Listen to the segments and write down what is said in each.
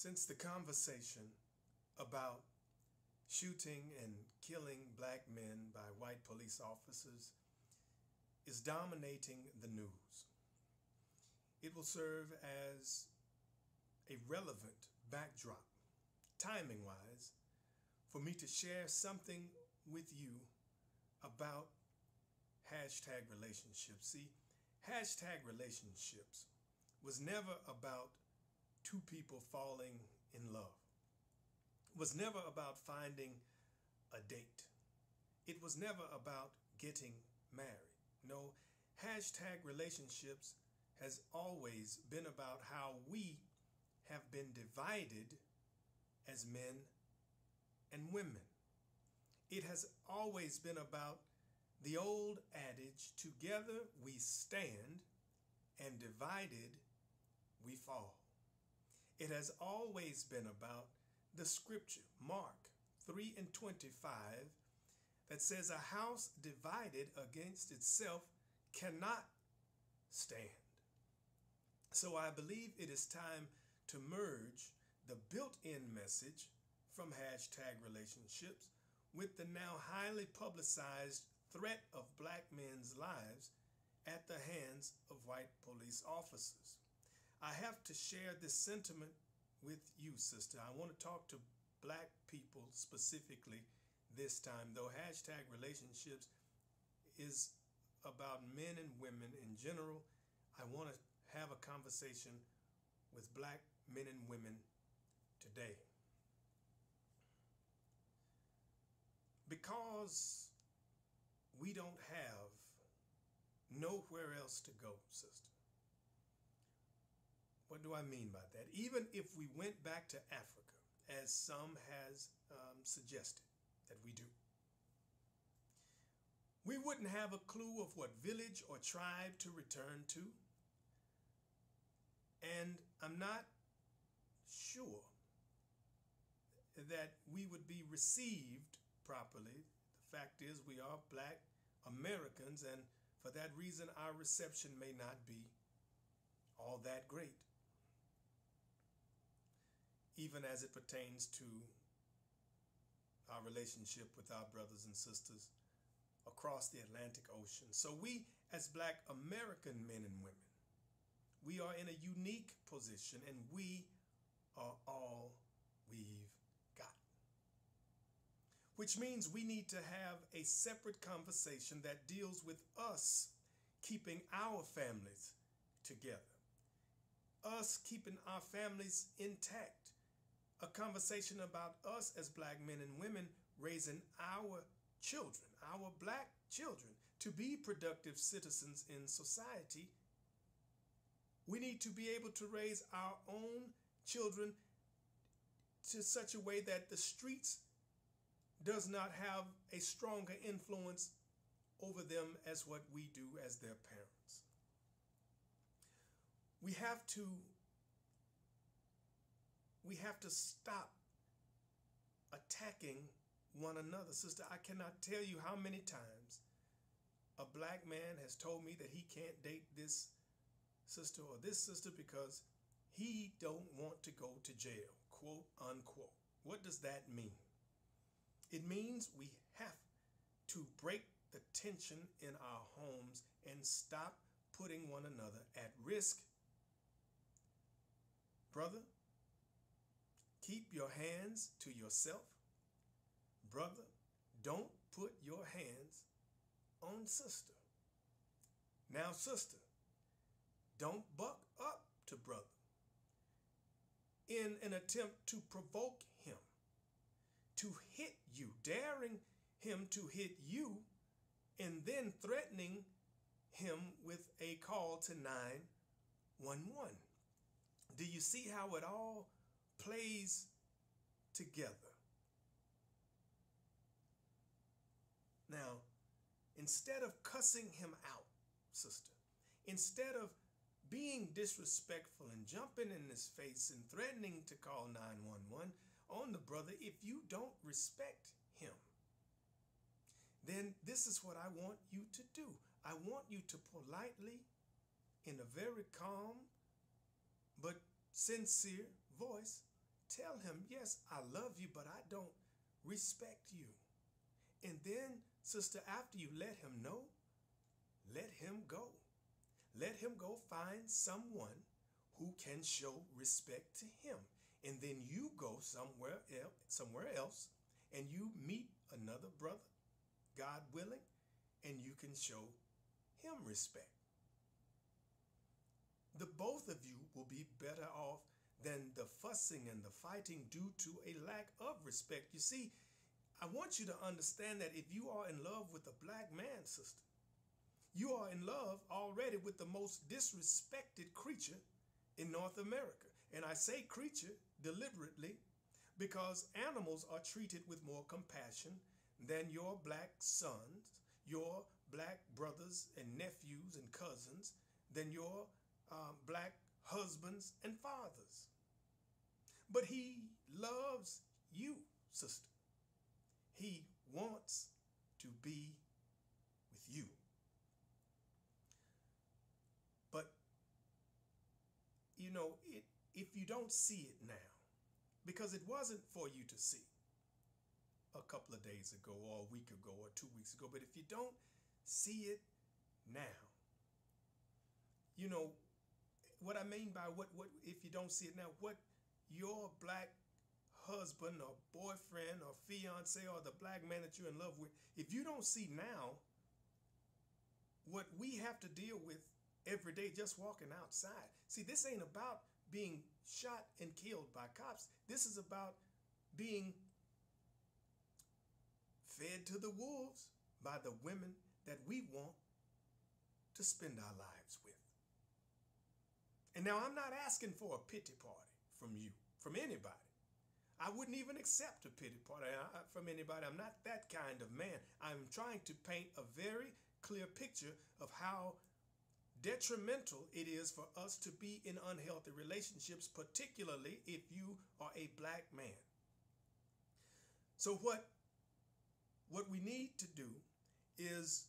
Since the conversation about shooting and killing black men by white police officers is dominating the news, it will serve as a relevant backdrop, timing-wise, for me to share something with you about hashtag relationships. See, hashtag relationships was never about two people falling in love. It was never about finding a date. It was never about getting married. No, hashtag relationships has always been about how we have been divided as men and women. It has always been about the old adage, together we stand and divided we fall. It has always been about the scripture, Mark 3:25, that says a house divided against itself cannot stand. So I believe it is time to merge the built-in message from hashtag relationships with the now highly publicized threat of black men's lives at the hands of white police officers. I have to share this sentiment with you, sister. I want to talk to black people specifically this time, though hashtag relationships is about men and women in general. I want to have a conversation with black men and women today. Because we don't have nowhere else to go, sister. What do I mean by that? Even if we went back to Africa, as some has suggested that we do, we wouldn't have a clue of what village or tribe to return to. And I'm not sure that we would be received properly. The fact is, we are black Americans, and for that reason, our reception may not be all that great, even as it pertains to our relationship with our brothers and sisters across the Atlantic Ocean. So we, as black American men and women, we are in a unique position, and we are all we've got. Which means we need to have a separate conversation that deals with us keeping our families together, us keeping our families intact, a conversation about us as black men and women raising our children, our black children, to be productive citizens in society. We need to be able to raise our own children to such a way that the streets does not have a stronger influence over them as what we do as their parents. We have to stop attacking one another. Sister, I cannot tell you how many times a black man has told me that he can't date this sister or this sister because he don't want to go to jail, quote unquote. What does that mean? It means we have to break the tension in our homes and stop putting one another at risk. Brother, keep your hands to yourself. Brother, don't put your hands on sister. Now, sister, don't buck up to brother in an attempt to provoke him to hit you, daring him to hit you, and then threatening him with a call to 911. Do you see how it all plays together? Now, instead of cussing him out, sister, instead of being disrespectful and jumping in his face and threatening to call 911 on the brother, if you don't respect him, then this is what I want you to do. I want you to politely, in a very calm but sincere voice, tell him, yes, I love you, but I don't respect you. And then, sister, after you let him know, let him go. Let him go find someone who can show respect to him. And then you go somewhere else, and you meet another brother, God willing, and you can show him respect. The both of you will be better off than the fussing and the fighting due to a lack of respect. You see, I want you to understand that if you are in love with a black man, sister, you are in love already with the most disrespected creature in North America. And I say creature deliberately because animals are treated with more compassion than your black sons, your black brothers and nephews and cousins, than your black husbands and fathers. But he loves you, sister. He wants to be with you. But, if you don't see it now, because it wasn't for you to see a couple of days ago or a week ago or 2 weeks ago, but if you don't see it now, what I mean by what if you don't see it now, what your black husband or boyfriend or fiance or the black man that you're in love with, if you don't see now what we have to deal with every day just walking outside. See, this ain't about being shot and killed by cops. This is about being fed to the wolves by the women that we want to spend our lives with. And now I'm not asking for a pity party from you, from anybody. I wouldn't even accept a pity party from anybody. I'm not that kind of man. I'm trying to paint a very clear picture of how detrimental it is for us to be in unhealthy relationships, particularly if you are a black man. So what we need to do is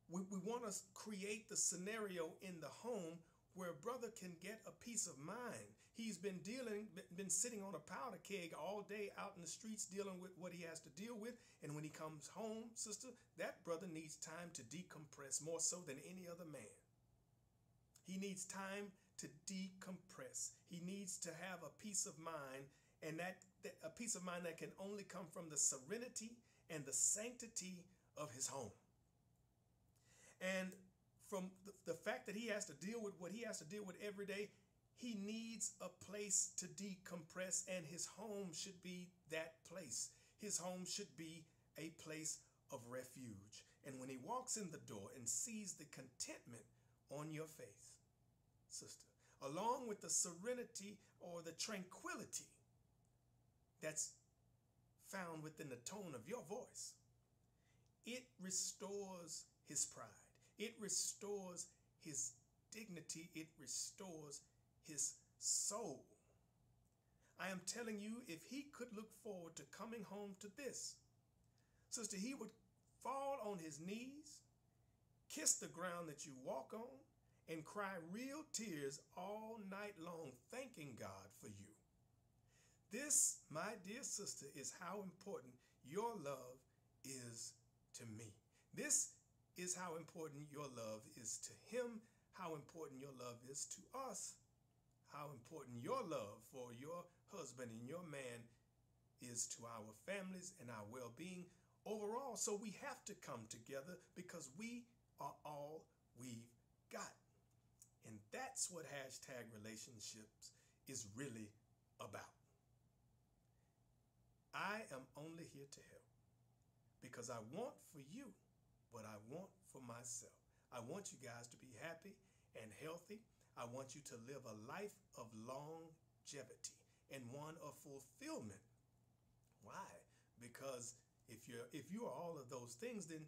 we want to create the scenario in the home where a brother can get a peace of mind. He's been sitting on a powder keg all day out in the streets dealing with what he has to deal with. And when he comes home, sister, that brother needs time to decompress more so than any other man. He needs time to decompress. He needs to have a peace of mind, and that a peace of mind that can only come from the serenity and the sanctity of his home. And from the fact that he has to deal with what he has to deal with every day, he needs a place to decompress, and his home should be that place. His home should be a place of refuge. And when he walks in the door and sees the contentment on your face, sister, along with the serenity or the tranquility that's found within the tone of your voice, it restores his pride. It restores his dignity. It restores his soul. I am telling you, if he could look forward to coming home to this, sister, he would fall on his knees, kiss the ground that you walk on, and cry real tears all night long, thanking God for you. This, my dear sister, is how important your love is to me. This is how important your love is to him, how important your love is to us, how important your love for your husband and your man is to our families and our well-being overall. So we have to come together because we are all we've got. And that's what #relationships is really about. I am only here to help because I want for you what I want for myself. I want you guys to be happy and healthy. I want you to live a life of longevity and one of fulfillment. Why? Because if you are all of those things, then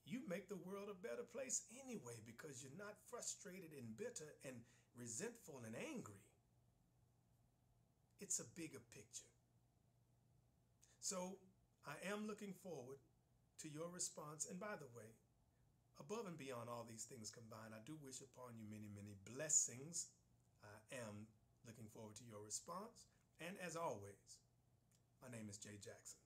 you make the world a better place anyway, because you're not frustrated and bitter and resentful and angry. It's a bigger picture. So I am looking forward to your response. And by the way, above and beyond all these things combined, I do wish upon you many, many blessings. I am looking forward to your response. And as always, my name is Jay Jackson.